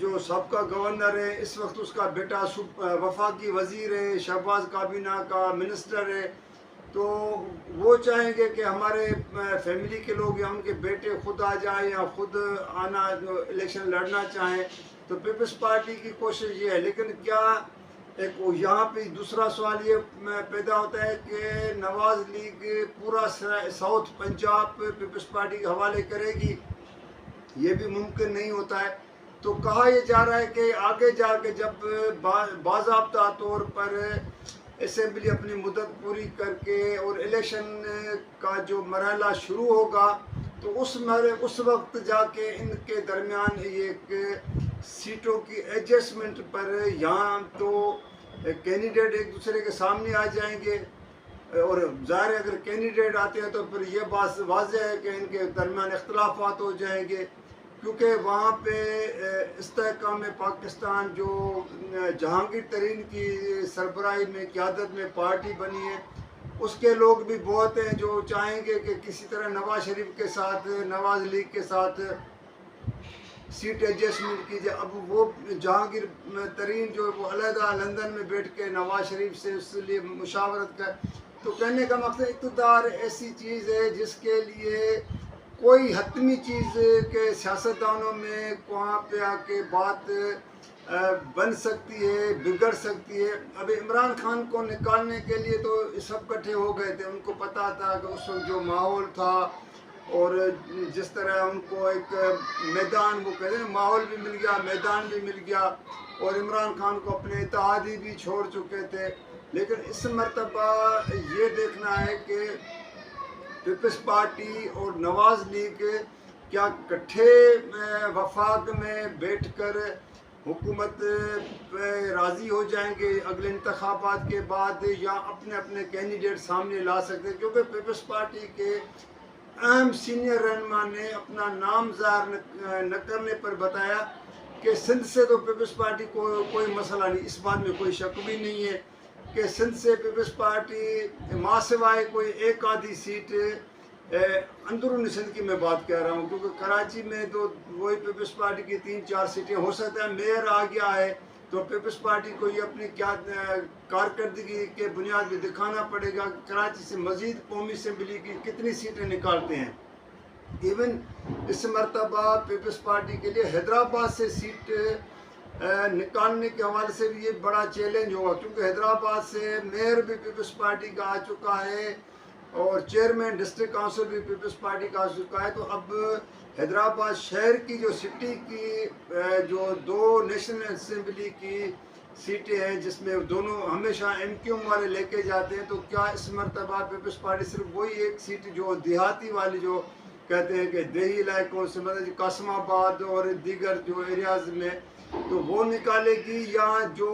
جو سابقہ گورنر ہے اس وقت اس کا بیٹا وفاقی وزیر ہے، شہباز کابینہ کا منسٹر ہے، تو وہ چاہیں گے کہ ہمارے فیملی کے لوگ یا ان کے بیٹے خود آ جائیں یا خود آنا جو الیکشن لڑنا چاہیں، تو پیپلز پارٹی کی کوشش یہ ہے۔ لیکن کیا ایک یہاں پہ دوسرا سوال یہ پیدا ہوتا ہے کہ نواز لیگ پورا ساؤتھ پنجاب پیپلز پارٹی کے حوالے کرے گی؟ یہ بھی ممکن نہیں ہوتا ہے۔ تو کہا یہ جا رہا ہے کہ آگے جا کے جب باضابطہ طور پر اسمبلی اپنی مدت پوری کر کے اور الیکشن کا جو مرحلہ شروع ہوگا تو اس وقت جا کے ان کے درمیان ایک سیٹوں کی ایڈجسٹمنٹ پر یہاں تو کینڈیڈیٹ ایک دوسرے کے سامنے آ جائیں گے، اور ظاہر ہے اگر کینڈیڈیٹ آتے ہیں تو پھر یہ بات واضح ہے کہ ان کے درمیان اختلافات ہو جائیں گے، کیونکہ وہاں پہ استحکام پاکستان جو جہانگیر ترین کی سربراہی میں قیادت میں پارٹی بنی ہے، اس کے لوگ بھی بہت ہیں جو چاہیں گے کہ کسی طرح نواز شریف کے ساتھ، نواز لیگ کے ساتھ سیٹ ایڈجسٹمنٹ کی جائے۔ اب وہ جہانگیر ترین جو وہ علیحدہ لندن میں بیٹھ کے نواز شریف سے اس لیے مشاورت کر، تو کہنے کا مقصد اقتدار ایسی چیز ہے جس کے لیے کوئی حتمی چیز کے سیاستدانوں میں وہاں پہ آ کے بات بن سکتی ہے، بگڑ سکتی ہے۔ اب عمران خان کو نکالنے کے لیے تو سب کٹھے ہو گئے تھے، ان کو پتہ تھا کہ اس وقت جو ماحول تھا اور جس طرح ان کو ایک میدان، وہ کہتے ہیں ماحول بھی مل گیا، میدان بھی مل گیا، اور عمران خان کو اپنے اتحادی بھی چھوڑ چکے تھے۔ لیکن اس مرتبہ یہ دیکھنا ہے کہ پیپلز پارٹی اور نواز لیگ کیا کٹھے وفاق میں بیٹھ کر حکومت پہ راضی ہو جائیں گے اگلے انتخابات کے بعد، یا اپنے اپنے کینڈیڈیٹ سامنے لا سکتے ہیں؟ کیونکہ پیپلز پارٹی کے اہم سینئر رہنما نے اپنا نام ظاہر نہ کرنے پر بتایا کہ سندھ سے تو پیپلز پارٹی کو کوئی مسئلہ نہیں، اس بات میں کوئی شک بھی نہیں ہے کہ سندھ سے پیپلز پارٹی ماں سوائے کوئی ایک آدھی سیٹ اندرونی سندھ کی میں بات کہہ رہا ہوں، کیونکہ کراچی میں تو وہی پیپلز پارٹی کی 3-4 سیٹیں ہو سکتا ہے، میئر آ گیا ہے تو پیپلز پارٹی کو یہ اپنی کیا کارکردگی کے بنیاد پہ دکھانا پڑے گا کہ کراچی سے مزید قومی اسمبلی کی کتنی سیٹیں نکالتے ہیں۔ ایون اس مرتبہ پیپلز پارٹی کے لیے حیدرآباد سے سیٹ نکالنے کے حوالے سے بھی یہ بڑا چیلنج ہوگا، کیونکہ حیدرآباد سے میئر بھی پیپلز پارٹی کا آ چکا ہے اور چیئرمین ڈسٹرکٹ کونسل بھی پیپلز پارٹی کا آ چکا ہے۔ تو اب حیدرآباد شہر کی جو سٹی کی جو 2 نیشنل اسمبلی کی سیٹیں ہیں جس میں دونوں ہمیشہ ایم کیو ایم والے لے کے جاتے ہیں، تو کیا اس مرتبہ پیپلز پارٹی صرف وہی ایک سیٹ جو دیہاتی والی جو کہتے ہیں کہ دیہی علاقوں سے مطلب قاسم آباد اور دیگر جو ایریاز میں، تو وہ نکالے گی، یا جو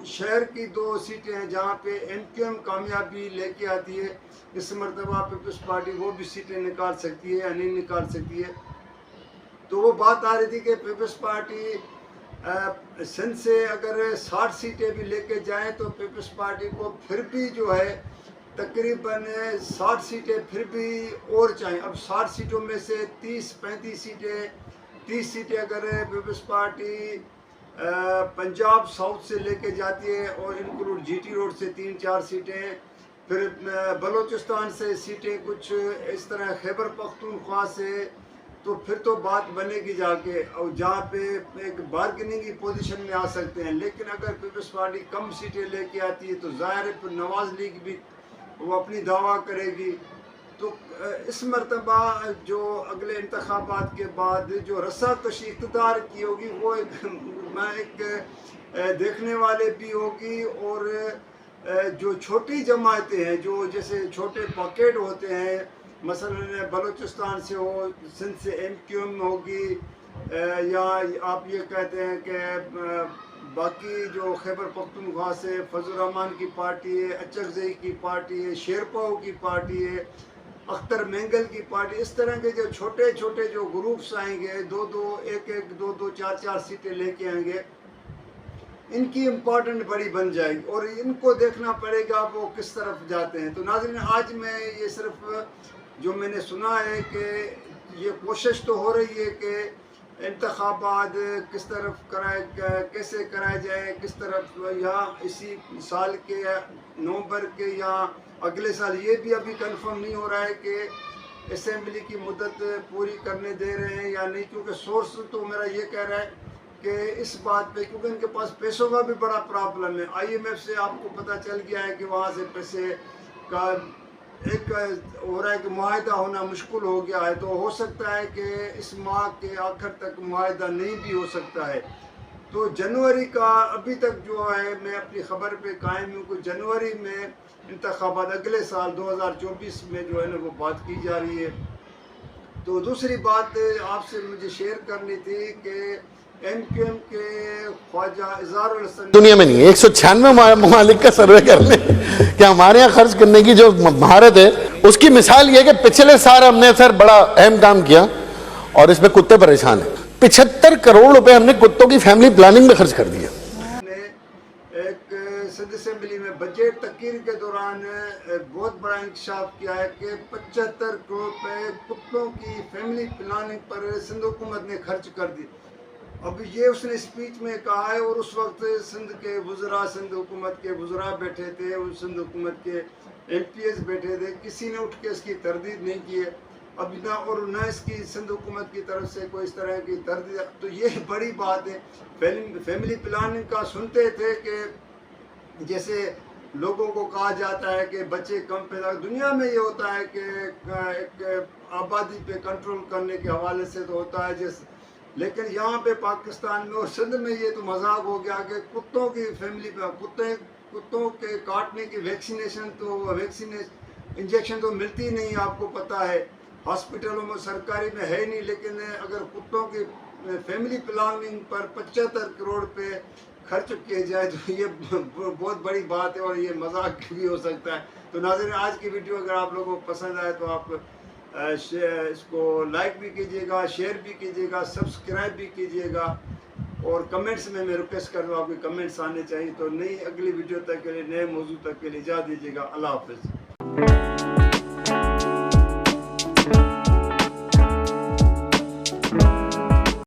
شہر کی 2 سیٹیں ہیں جہاں پہ ایم کیو ایم کامیابی لے کے آتی ہے، اس مرتبہ پیپلز پارٹی وہ بھی سیٹیں نکال سکتی ہے یا نہیں نکال سکتی ہے؟ تو وہ بات آ رہی تھی کہ پیپلز پارٹی سندھ سے اگر 60 سیٹیں بھی لے کے جائیں تو پیپلز پارٹی کو پھر بھی جو ہے تقریباً 60 سیٹیں پھر بھی اور چاہیں۔ اب 60 سیٹوں میں سے 30 سیٹیں اگر پیپلز پارٹی پنجاب ساؤتھ سے لے کے جاتی ہے اور انکلوڈ جی ٹی روڈ سے 3-4 سیٹیں، پھر بلوچستان سے سیٹیں کچھ اس طرح، خیبر پختونخوا سے، تو پھر تو بات بنے گی جا کے، اور جہاں پہ ایک بارگننگ کی پوزیشن میں آ سکتے ہیں۔ لیکن اگر پیپلز پارٹی کم سیٹیں لے کے آتی ہے تو ظاہر ہے پھر نواز لیگ بھی وہ اپنی دعویٰ کرے گی۔ تو اس مرتبہ جو اگلے انتخابات کے بعد جو رسا کشی اقتدار کی ہوگی وہ ایک دیکھنے والے بھی ہوگی، اور جو چھوٹی جماعتیں ہیں جو جیسے چھوٹے پاکٹ ہوتے ہیں، مثلا بلوچستان سے ہو، سندھ سے ایم کیو ایم ہوگی، یا آپ یہ کہتے ہیں کہ باقی جو خیبر پختونخوا سے فضل الرحمان کی پارٹی ہے، اچکزئی کی پارٹی ہے، شیرپاؤ کی پارٹی ہے، اختر مینگل کی پارٹی، اس طرح کے جو چھوٹے چھوٹے جو گروپس آئیں گے، 2-2 4 سیٹیں لے کے آئیں گے، ان کی امپورٹنٹ بڑی بن جائے گی اور ان کو دیکھنا پڑے گا وہ کس طرف جاتے ہیں۔ تو ناظرین، آج میں یہ صرف جو میں نے سنا ہے کہ یہ کوشش تو ہو رہی ہے کہ انتخابات کس طرف کیسے کرائے جائے، کس طرف یہاں اسی سال کے نومبر کے یا اگلے سال، یہ بھی ابھی کنفرم نہیں ہو رہا ہے کہ اسمبلی کی مدت پوری کرنے دے رہے ہیں یا نہیں، کیونکہ سورس تو میرا یہ کہہ رہا ہے کہ اس بات پہ، کیونکہ ان کے پاس پیسوں کا بھی بڑا پرابلم ہے. IMF سے آپ کو پتہ چل گیا ہے کہ وہاں سے پیسے کا ایک ہو رہا ہے کہ معاہدہ ہونا مشکل ہو گیا ہے، تو ہو سکتا ہے کہ اس ماہ کے آخر تک معاہدہ نہیں بھی ہو سکتا ہے. تو جنوری کا ابھی تک جو ہے میں اپنی خبر پہ قائم ہوں کہ جنوری میں انتخابات اگلے سال 2024 میں جو ہے نا وہ بات کی جا رہی ہے. تو دوسری بات آپ سے مجھے شیئر کرنی تھی کہ MQM کے خواجہ اظہار الحسن دنیا میں نہیں ہے. 196 ممالک کا سروے کر لیں کہ ہمارے یہاں خرچ کرنے کی جو مہارت ہے، اس کی مثال یہ ہے کہ پچھلے سال ہم نے سر بڑا اہم کام کیا اور اس میں کتے پریشان ہیں. 75 کروڑ روپے ہم نے کتوں کی فیملی پلاننگ میں خرچ کر دیا. ایک صدر اسمبلی میں بجٹ تقریر کے دوران بہت بڑا انکشاف کیا ہے کہ 75 کروڑ روپے کتوں کی فیملی پلاننگ پر سندھ حکومت نے خرچ کر دی. اب یہ اس نے اسپیچ میں کہا ہے، اور اس وقت سندھ کے وزراء، سندھ حکومت کے وزراء بیٹھے تھے، اور سندھ حکومت کے MPs بیٹھے تھے، کسی نے اٹھ کے اس کی تردید نہیں کی ہے اب نہ اس کی سندھ حکومت کی طرف سے کوئی اس طرح کی تردید. تو یہ بڑی بات ہے. فیملی پلاننگ کا سنتے تھے کہ جیسے لوگوں کو کہا جاتا ہے کہ بچے کم پیدا، دنیا میں یہ ہوتا ہے کہ ایک آبادی پہ کنٹرول کرنے کے حوالے سے تو ہوتا ہے لیکن یہاں پہ پاکستان میں اور سندھ میں یہ تو مذاق ہو گیا کہ کتوں کی فیملی پہ کتوں کے کاٹنے کی انجیکشن تو ملتی نہیں، آپ کو پتہ ہے ہاسپٹلوں میں سرکاری میں ہے نہیں. لیکن اگر کتوں کی فیملی پلاننگ پر 75 کروڑ پہ خرچ کیے جائے تو یہ بہت بڑی بات ہے اور یہ مذاق بھی ہو سکتا ہے. تو ناظرین، آج کی ویڈیو اگر آپ لوگوں کو پسند آئے تو آپ اس کو لائک بھی کیجیے گا، شیئر بھی کیجیے گا، سبسکرائب بھی کیجیے گا، اور کمنٹس میں ریکویسٹ کر دوں آپ کے کمنٹس آنے چاہیے. تو نئی اگلی ویڈیو تک کے لیے، نئے موضوع تک کے لیے اجازت دیجیے گا. اللہ حافظ.